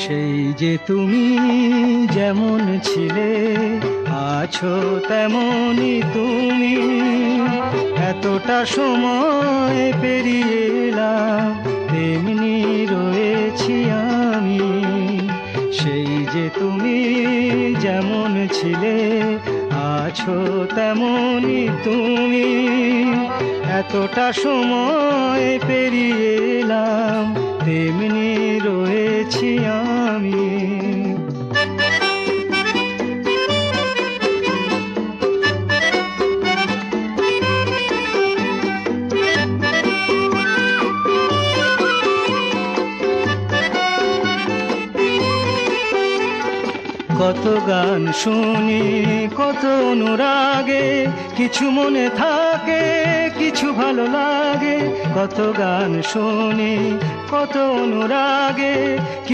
সেই যে তুমি যেমন ছিলে আছো তেমনই তুমি, এতটা সময় পেরিয়ে এলাম তেমনি রয়েছি আমি। সেই যে তুমি যেমন ছিলে আছো তেমনই তুমি, এতটা সময় পেরিয়ে এলাম তেমনি রয়েছি আমি। কত গান শুনি কত অনুরাগে, কিছু মনে থাকে কিছু ভালো লাগে। কত গান শুনি কত অনুরাগে,